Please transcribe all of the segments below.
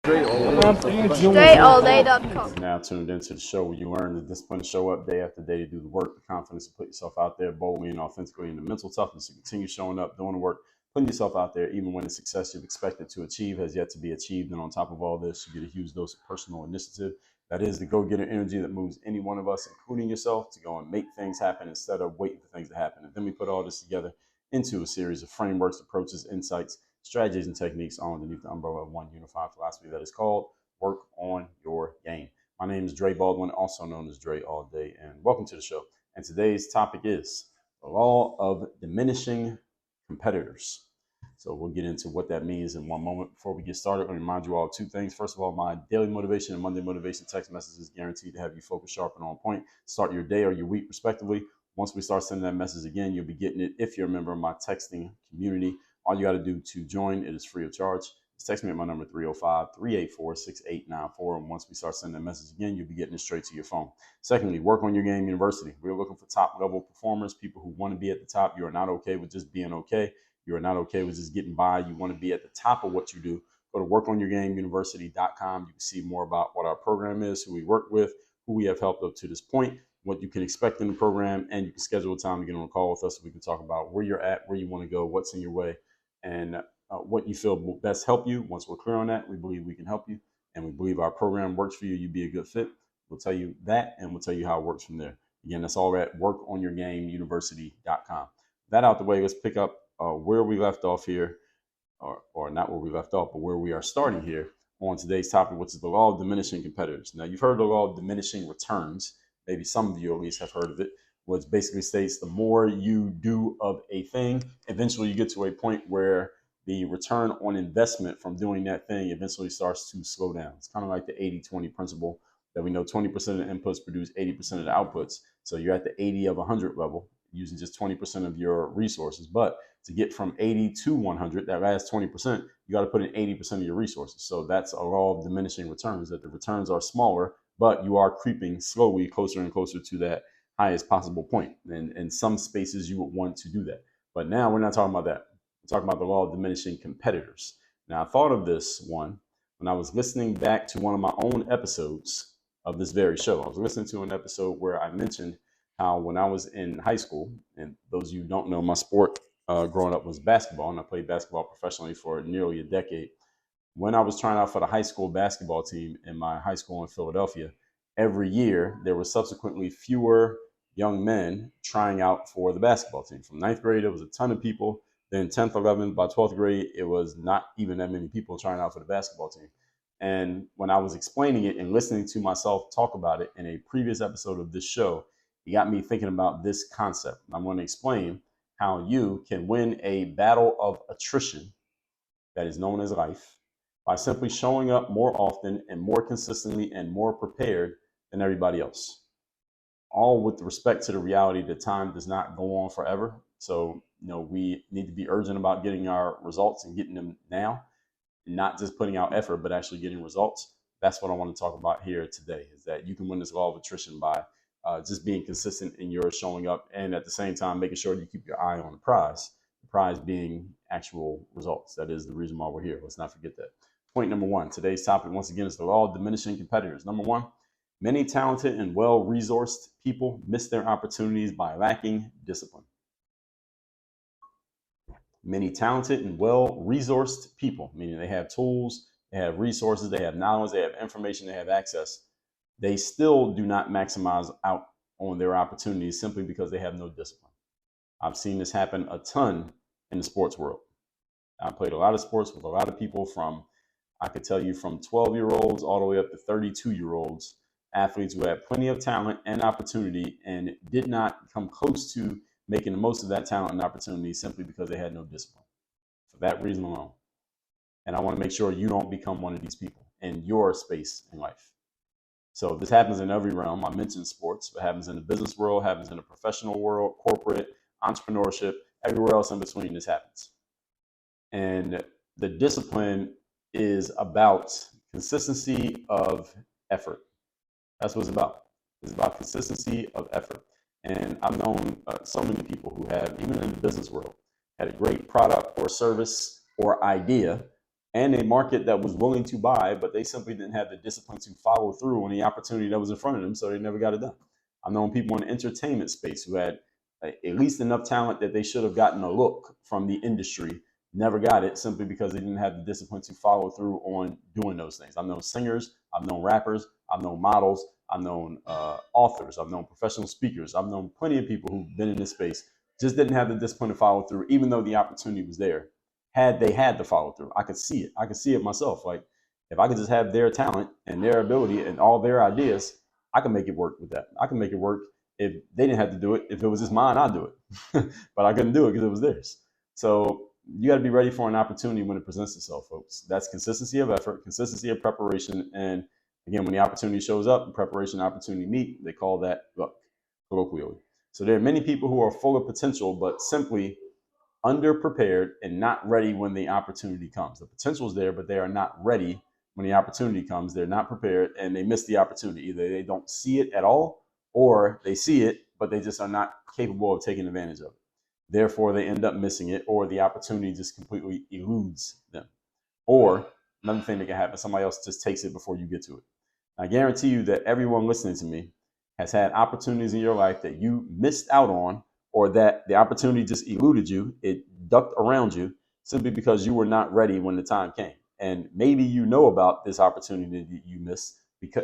StrayAllDay.com. Now tuned into the show where you learn the discipline to show up day after day to do the work, the confidence to put yourself out there boldly and authentically, and the mental toughness to continue showing up, doing the work, putting yourself out there, even when the success you've expected to achieve has yet to be achieved. And on top of all this, you get a huge dose of personal initiative. That is the go-getter energy that moves any one of us, including yourself, to go and make things happen instead of waiting for things to happen. And then we put all this together into a series of frameworks, approaches, insights, strategies, and techniques all underneath the umbrella of one unified philosophy that is called Work on Your Game. My name is Dre Baldwin, also known as Dre All Day, and welcome to the show. And today's topic is the law of diminishing competitors. So we'll get into what that means in one moment. Before we get started, I want to remind you all of two things. First of all, my daily motivation and Monday motivation text message is guaranteed to have you focused, sharp, and on point. Start your day or your week, respectively. Once we start sending that message again, you'll be getting it if you're a member of my texting community. All you got to do to join, it is free of charge. Just text me at my number 305-384-6894. And once we start sending that message again, you'll be getting it straight to your phone. Secondly, Work on Your Game University. We're looking for top level performers, people who want to be at the top. You are not okay with just being okay. You are not okay with just getting by. You want to be at the top of what you do. Go to workonyourgameuniversity.com. You can see more about what our program is, who we work with, who we have helped up to this point, what you can expect in the program, and you can schedule a time to get on a call with us so we can talk about where you're at, where you want to go, what's in your way, and what you feel will best help you. Once we're clear on that, we believe we can help you, and we believe our program works for you. You'd be a good fit. We'll tell you that, and we'll tell you how it works from there. Again, that's all at workonyourgameuniversity.com. That out the way, let's pick up where we left off here, or not where we left off, but where we are starting here on today's topic, which is the law of diminishing competitors. Now, you've heard the law of diminishing returns. Maybe some of you at least have heard of it, which basically states the more you do of a thing, eventually you get to a point where the return on investment from doing that thing eventually starts to slow down. It's kind of like the 80-20 principle that we know 20% of the inputs produce 80% of the outputs. So you're at the 80 of 100 level using just 20% of your resources. But to get from 80 to 100, that last 20%, you got to put in 80% of your resources. So that's a law of diminishing returns, that the returns are smaller, but you are creeping slowly closer and closer to that highest possible point. And in some spaces, you would want to do that. But now we're not talking about that. We're talking about the law of diminishing competitors. Now, I thought of this one when I was listening back to one of my own episodes of this very show. I was listening to an episode where I mentioned how when I was in high school, and those of you who don't know, my sport growing up was basketball, and I played basketball professionally for nearly a decade. When I was trying out for the high school basketball team in my high school in Philadelphia, every year there were subsequently fewer young men trying out for the basketball team. From ninth grade, there was a ton of people. Then 10th, 11th, by 12th grade, it was not even that many people trying out for the basketball team. And when I was explaining it and listening to myself talk about it in a previous episode of this show, it got me thinking about this concept. I'm going to explain how you can win a battle of attrition that is known as life by simply showing up more often and more consistently and more prepared than everybody else. All with respect to the reality that time does not go on forever. So, we need to be urgent about getting our results and getting them now, and not just putting out effort, but actually getting results. That's what I want to talk about here today, is that you can win this law of attrition by just being consistent in your showing up, and at the same time, making sure you keep your eye on the prize being actual results. That is the reason why we're here. Let's not forget that. Point number one, today's topic, once again, is the law of diminishing competitors. Number one, many talented and well-resourced people miss their opportunities by lacking discipline. Many talented and well-resourced people, meaning they have tools, they have resources, they have knowledge, they have information, they have access. They still do not maximize out on their opportunities simply because they have no discipline. I've seen this happen a ton in the sports world. I played a lot of sports with a lot of people I could tell you from 12-year-olds all the way up to 32-year-olds, athletes who had plenty of talent and opportunity and did not come close to making the most of that talent and opportunity simply because they had no discipline. For that reason alone. And I want to make sure you don't become one of these people in your space in life. So this happens in every realm. I mentioned sports. It happens in the business world, happens in the professional world, corporate, entrepreneurship, everywhere else in between this happens. And the discipline is about consistency of effort. That's what it's about. It's about consistency of effort. And I've known so many people who have, even in the business world, had a great product or service or idea and a market that was willing to buy, but they simply didn't have the discipline to follow through on the opportunity that was in front of them, so they never got it done. I've known people in the entertainment space who had at least enough talent that they should have gotten a look from the industry, never got it simply because they didn't have the discipline to follow through on doing those things. I've known singers, I've known rappers, I've known models, I've known authors, I've known professional speakers, I've known plenty of people who've been in this space, just didn't have the discipline to follow through, even though the opportunity was there. Had they had to follow through, I could see it. I could see it myself. Like, if I could just have their talent and their ability and all their ideas, I can make it work with that. I can make it work if they didn't have to do it. If it was just mine, I'd do it. But I couldn't do it because it was theirs. So you got to be ready for an opportunity when it presents itself, folks. That's consistency of effort, consistency of preparation. And again, when the opportunity shows up, preparation and opportunity meet, they call that luck, colloquially. So there are many people who are full of potential, but simply underprepared and not ready when the opportunity comes. The potential is there, but they are not ready when the opportunity comes. They're not prepared and they miss the opportunity. Either they don't see it at all, or they see it, but they just are not capable of taking advantage of it. Therefore, they end up missing it, or the opportunity just completely eludes them. Or another thing that can happen, somebody else just takes it before you get to it. I guarantee you that everyone listening to me has had opportunities in your life that you missed out on, or that the opportunity just eluded you. It ducked around you simply because you were not ready when the time came. And maybe you know about this opportunity that you missed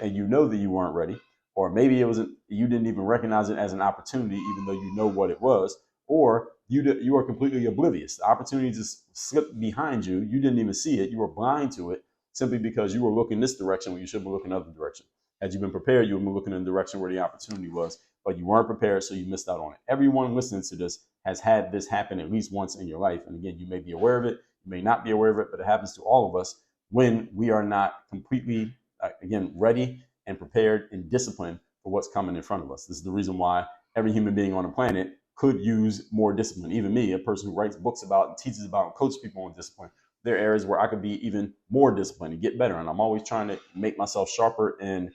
and you know that you weren't ready, or maybe you didn't even recognize it as an opportunity, even though you know what it was, or you are completely oblivious. The opportunity just slipped behind you. You didn't even see it. You were blind to it simply because you were looking this direction when you should be looking the other direction. Had you been prepared, you would be looking in the direction where the opportunity was, but you weren't prepared, so you missed out on it. Everyone listening to this has had this happen at least once in your life. And again, you may be aware of it, you may not be aware of it, but it happens to all of us when we are not completely, again, ready and prepared and disciplined for what's coming in front of us. This is the reason why every human being on the planet could use more discipline. Even me, a person who writes books about and teaches about and coaches people on discipline, there are areas where I could be even more disciplined and get better. And I'm always trying to make myself sharper and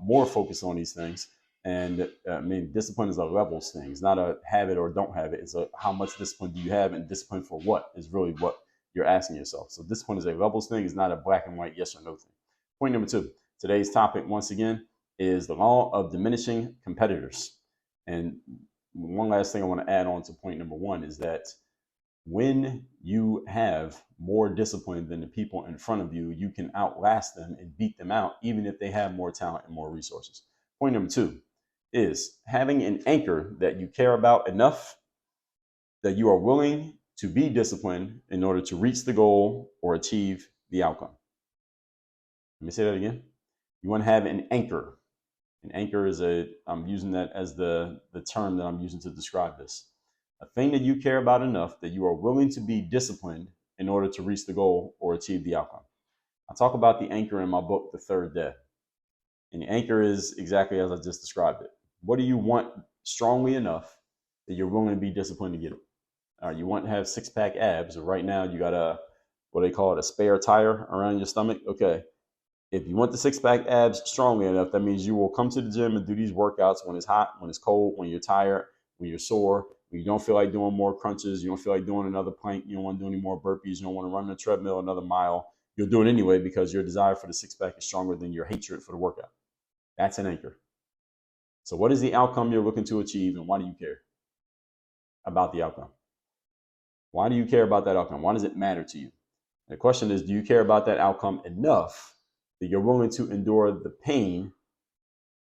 more focused on these things. And I mean, discipline is a levels thing. It's not a have it or don't have it. It's a how much discipline do you have, and discipline for what is really what you're asking yourself. So discipline is a levels thing. It's not a black and white yes or no thing. Point number 2. Today's topic, once again, is the law of diminishing competitors. And one last thing I want to add on to point number 1 is that when you have more discipline than the people in front of you, you can outlast them and beat them out, even if they have more talent and more resources. Point number 2 is having an anchor that you care about enough that you are willing to be disciplined in order to reach the goal or achieve the outcome. Let me say that again. You want to have an anchor. An anchor is I'm using that as the term that I'm using to describe this. A thing that you care about enough that you are willing to be disciplined in order to reach the goal or achieve the outcome. I talk about the anchor in my book, The Third Day. And the anchor is exactly as I just described it. What do you want strongly enough that you're willing to be disciplined to get it? You want to have six-pack abs, or right now you got what they call it, a spare tire around your stomach. Okay. If you want the six-pack abs strongly enough, that means you will come to the gym and do these workouts when it's hot, when it's cold, when you're tired, when you're sore, when you don't feel like doing more crunches, you don't feel like doing another plank, you don't want to do any more burpees, you don't want to run the treadmill another mile. You'll do it anyway because your desire for the six-pack is stronger than your hatred for the workout. That's an anchor. So what is the outcome you're looking to achieve, and why do you care about the outcome? Why do you care about that outcome? Why does it matter to you? The question is, do you care about that outcome enough that you're willing to endure the pain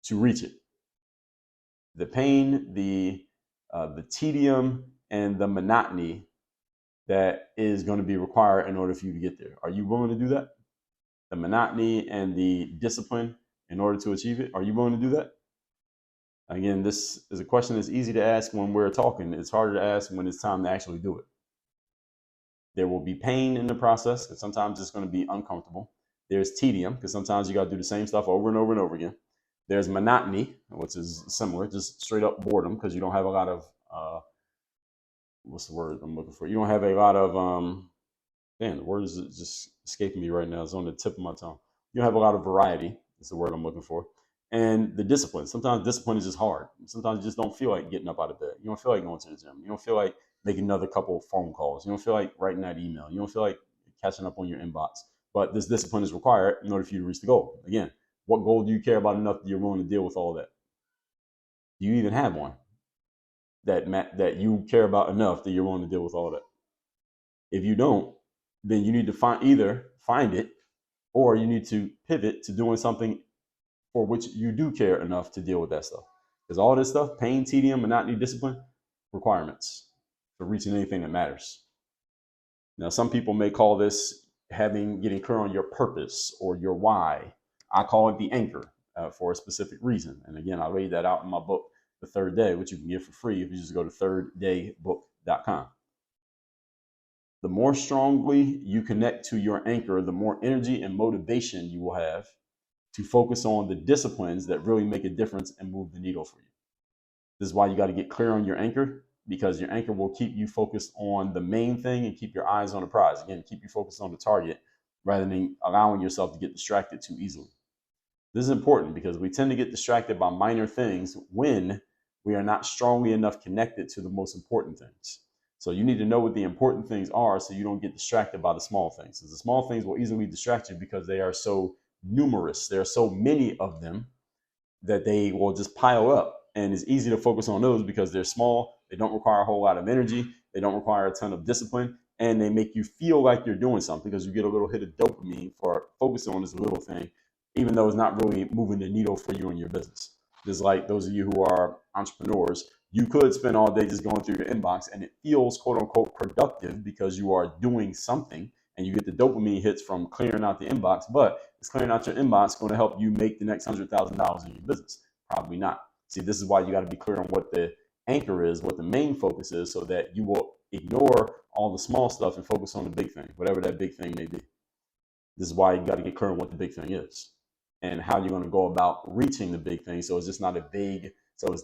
to reach it? The pain, the tedium, and the monotony that is going to be required in order for you to get there. Are you willing to do that? The monotony and the discipline in order to achieve it. Are you willing to do that? Again, this is a question that's easy to ask when we're talking. It's harder to ask when it's time to actually do it. There will be pain in the process because sometimes it's going to be uncomfortable. There's tedium because sometimes you got to do the same stuff over and over and over again. There's monotony, which is similar, just straight up boredom because you don't have a lot of, what's the word I'm looking for? You don't have a lot of, the word is just escaping me right now. It's on the tip of my tongue. You don't have a lot of variety. Is the word I'm looking for. And the discipline. Sometimes discipline is just hard. Sometimes you just don't feel like getting up out of bed. You don't feel like going to the gym. You don't feel like making another couple of phone calls. You don't feel like writing that email. You don't feel like catching up on your inbox. But this discipline is required in order for you to reach the goal. Again, what goal do you care about enough that you're willing to deal with all that? Do you even have one that you care about enough that you're willing to deal with all of that? If you don't, then you need to either find it, or you need to pivot to doing something for which you do care enough to deal with that stuff. Because all this stuff, pain, tedium, monotony, discipline, requirements for reaching anything that matters. Now, some people may call this getting clear on your purpose or your why. I call it the anchor for a specific reason. And again, I laid that out in my book, The Third Day, which you can get for free if you just go to thirddaybook.com. The more strongly you connect to your anchor, the more energy and motivation you will have to focus on the disciplines that really make a difference and move the needle for you. This is why you got to get clear on your anchor, because your anchor will keep you focused on the main thing and keep your eyes on the prize. Again, keep you focused on the target rather than allowing yourself to get distracted too easily. This is important because we tend to get distracted by minor things when we are not strongly enough connected to the most important things. So you need to know what the important things are so you don't get distracted by the small things. Because the small things will easily distract you because they are so numerous. There are so many of them that they will just pile up. And it's easy to focus on those because they're small. They don't require a whole lot of energy. They don't require a ton of discipline. And they make you feel like you're doing something because you get a little hit of dopamine for focusing on this little thing, even though it's not really moving the needle for you and your business. Just like those of you who are entrepreneurs, you could spend all day just going through your inbox and it feels quote unquote productive because you are doing something and you get the dopamine hits from clearing out the inbox. But is clearing out your inbox going to help you make the next $100,000 in your business? Probably not. See, this is why you got to be clear on what the anchor is, what the main focus is, so that you will ignore all the small stuff and focus on the big thing, whatever that big thing may be. This is why you got to get clear on what the big thing is and how you're going to go about reaching the big thing. So it's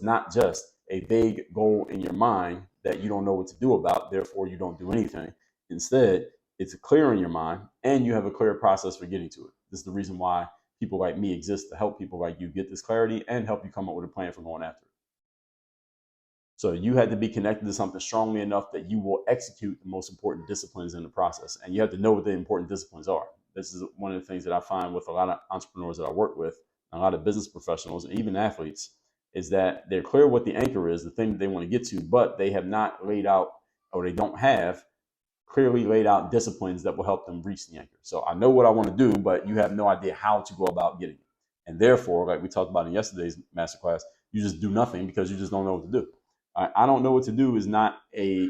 not just a vague goal in your mind that you don't know what to do about, therefore you don't do anything. Instead, it's clear in your mind and you have a clear process for getting to it. This is the reason why people like me exist, to help people like you get this clarity and help you come up with a plan for going after it. So you had to be connected to something strongly enough that you will execute the most important disciplines in the process. And you have to know what the important disciplines are. This is one of the things that I find with a lot of entrepreneurs that I work with, a lot of business professionals, and even athletes, is that they're clear what the anchor is, the thing that they want to get to, but they have not laid out, or they don't have clearly laid out disciplines that will help them reach the anchor. So I know what I want to do, but you have no idea how to go about getting it. And therefore, like we talked about in yesterday's masterclass, you just do nothing because you just don't know what to do. I don't know what to do is not a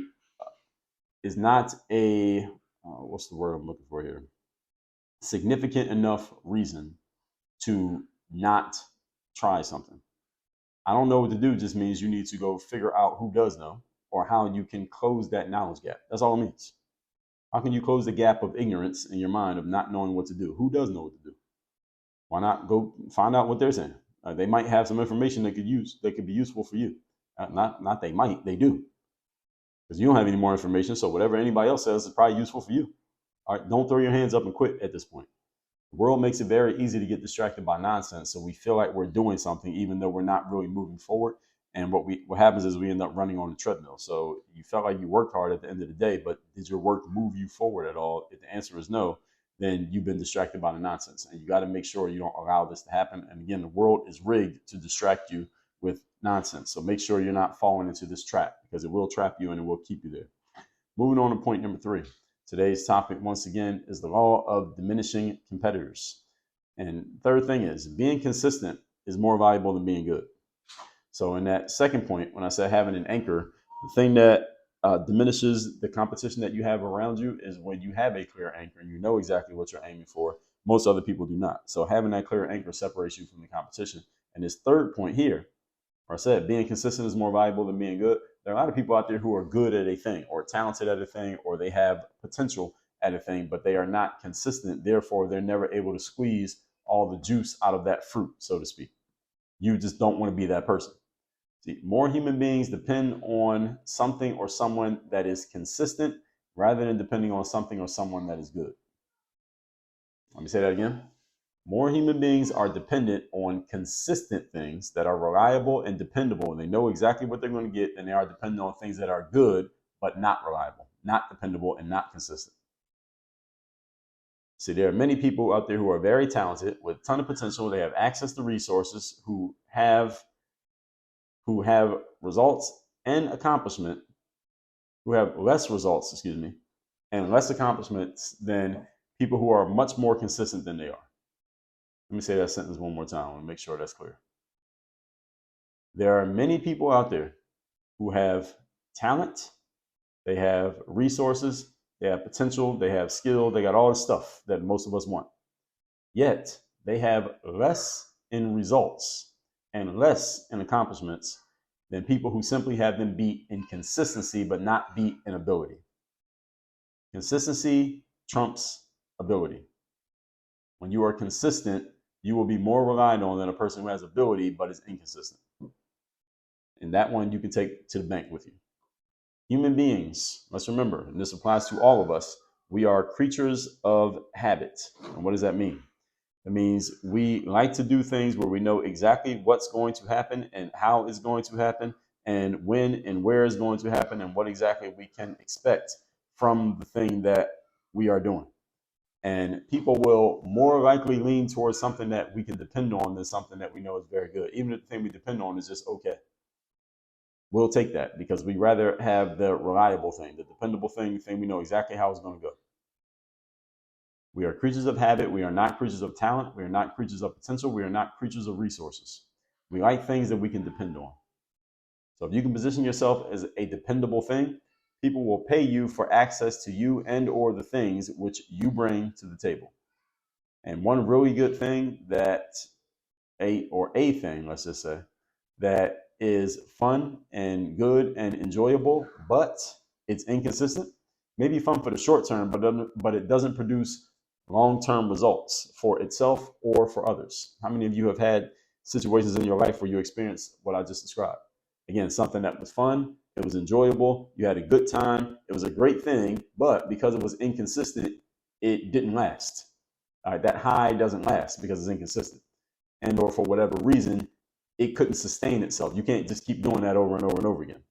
what's the word I'm looking for here? Significant enough reason to not try something. I don't know what to do just means you need to go figure out who does know or how you can close that knowledge gap. That's all it means. How can you close the gap of ignorance in your mind of not knowing what to do? Who does know what to do? Why not go find out what they're saying? They might have some information that could be useful for you. Not they might, they do. Because you don't have any more information, so whatever anybody else says is probably useful for you. All right, don't throw your hands up and quit at this point. The world makes it very easy to get distracted by nonsense, so we feel like we're doing something even though we're not really moving forward. And what happens is we end up running on the treadmill. So you felt like you worked hard at the end of the day, but did your work move you forward at all? If the answer is no, then you've been distracted by the nonsense. And you got to make sure you don't allow this to happen. And again, the world is rigged to distract you with nonsense. So make sure you're not falling into this trap, because it will trap you and it will keep you there. Moving on to point number 3. Today's topic, once again, is the law of diminishing competitors. And third thing is being consistent is more valuable than being good. So in that second point, when I said having an anchor, the thing that diminishes the competition that you have around you is when you have a clear anchor and you know exactly what you're aiming for. Most other people do not. So having that clear anchor separates you from the competition. And this third point here, where I said being consistent is more valuable than being good, there are a lot of people out there who are good at a thing or talented at a thing, or they have potential at a thing, but they are not consistent. Therefore, they're never able to squeeze all the juice out of that fruit, so to speak. You just don't want to be that person. See, more human beings depend on something or someone that is consistent rather than depending on something or someone that is good. Let me say that again. More human beings are dependent on consistent things that are reliable and dependable, and they know exactly what they're going to get, and they are dependent on things that are good but not reliable, not dependable, and not consistent. See, there are many people out there who are very talented with a ton of potential. They have access to resources, who have results and accomplishment, who have less results, and less accomplishments than people who are much more consistent than they are. Let me say that sentence one more time. I want to make sure that's clear. There are many people out there who have talent, they have resources, they have potential, they have skill, they got all the stuff that most of us want. Yet they have less in results and less in accomplishments than people who simply have been beat in consistency but not beat in ability. Consistency trumps ability. When you are consistent, you will be more relied on than a person who has ability but is inconsistent. And that one you can take to the bank with you. Human beings, let's remember, and this applies to all of us, we are creatures of habit. And what does that mean? It means we like to do things where we know exactly what's going to happen and how it's going to happen and when and where it's going to happen and what exactly we can expect from the thing that we are doing. And people will more likely lean towards something that we can depend on than something that we know is very good. Even if the thing we depend on is just okay. We'll take that because we rather have the reliable thing, the dependable thing, the thing we know exactly how it's going to go. We are creatures of habit. We are not creatures of talent. We are not creatures of potential. We are not creatures of resources. We like things that we can depend on. So if you can position yourself as a dependable thing, people will pay you for access to you and or the things which you bring to the table. And one really good thing let's just say, that is fun and good and enjoyable, but it's inconsistent. Maybe fun for the short term, but it doesn't produce long-term results for itself or for others. How many of you have had situations in your life where you experienced what I just described? Again, something that was fun, it was enjoyable, you had a good time, it was a great thing, but because it was inconsistent, it didn't last. All right, that high doesn't last because it's inconsistent. And or for whatever reason, it couldn't sustain itself. You can't just keep doing that over and over and over again.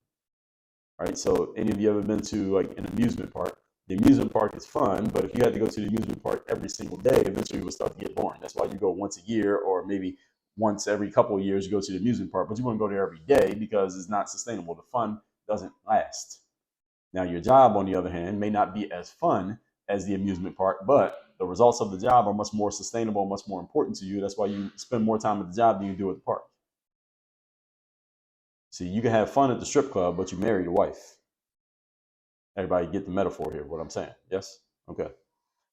All right, so any of you ever been to like an amusement park? The amusement park is fun, but if you had to go to the amusement park every single day, eventually it would start to get boring. That's why you go once a year or maybe once every couple of years you go to the amusement park, but you want to go there every day because it's not sustainable. The fun doesn't last. Now, your job, on the other hand, may not be as fun as the amusement park, but the results of the job are much more sustainable, much more important to you. That's why you spend more time at the job than you do at the park. See, you can have fun at the strip club, but you married a wife. Everybody get the metaphor here, what I'm saying? Yes? Okay.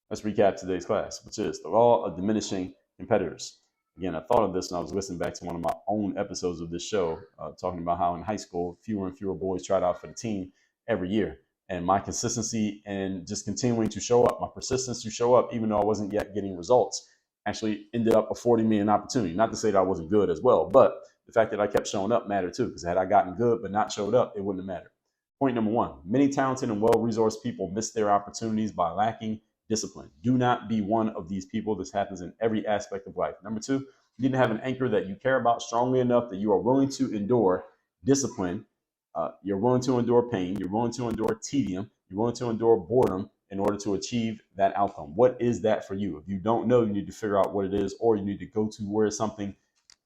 Let's recap today's class, which is the law of diminishing competitors. Again, I thought of this when I was listening back to one of my own episodes of this show, talking about how in high school, fewer and fewer boys tried out for the team every year. And my consistency and just continuing to show up, my persistence to show up, even though I wasn't yet getting results, actually ended up affording me an opportunity. Not to say that I wasn't good as well, but the fact that I kept showing up mattered too, because had I gotten good but not showed up, it wouldn't have mattered. Point number one, many talented and well-resourced people miss their opportunities by lacking discipline. Do not be one of these people. This happens in every aspect of life. Number two, you need to have an anchor that you care about strongly enough that you are willing to endure discipline. You're willing to endure pain. You're willing to endure tedium. You're willing to endure boredom in order to achieve that outcome. What is that for you? If you don't know, you need to figure out what it is, or you need to go to where it's something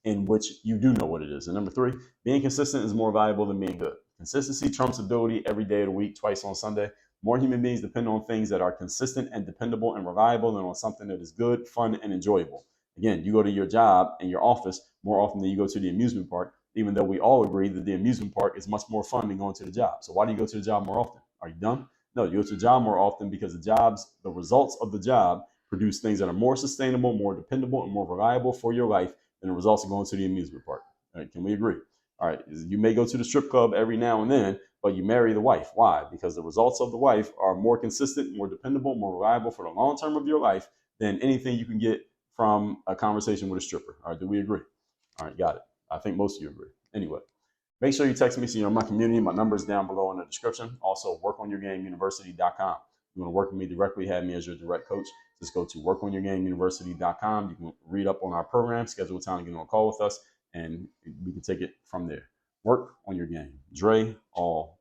in which you do know what it is. And number three, being consistent is more valuable than being good. Consistency trumps ability every day of the week, twice on Sunday. More human beings depend on things that are consistent and dependable and reliable than on something that is good, fun, and enjoyable. Again, you go to your job and your office more often than you go to the amusement park, even though we all agree that the amusement park is much more fun than going to the job. So why do you go to the job more often? Are you dumb? No, you go to the job more often because the results of the job produce things that are more sustainable, more dependable, and more reliable for your life than the results of going to the amusement park. All right, can we agree? All right, you may go to the strip club every now and then, but you marry the wife. Why? Because the results of the wife are more consistent, more dependable, more reliable for the long term of your life than anything you can get from a conversation with a stripper. All right, do we agree? All right, got it. I think most of you agree. Anyway, make sure you text me so you're in my community. My number is down below in the description. Also, workonyourgameuniversity.com. You want to work with me directly, have me as your direct coach. Just go to workonyourgameuniversity.com. You can read up on our program, schedule a time to get on a call with us, and we can take it from there. Work on your game. Dre, all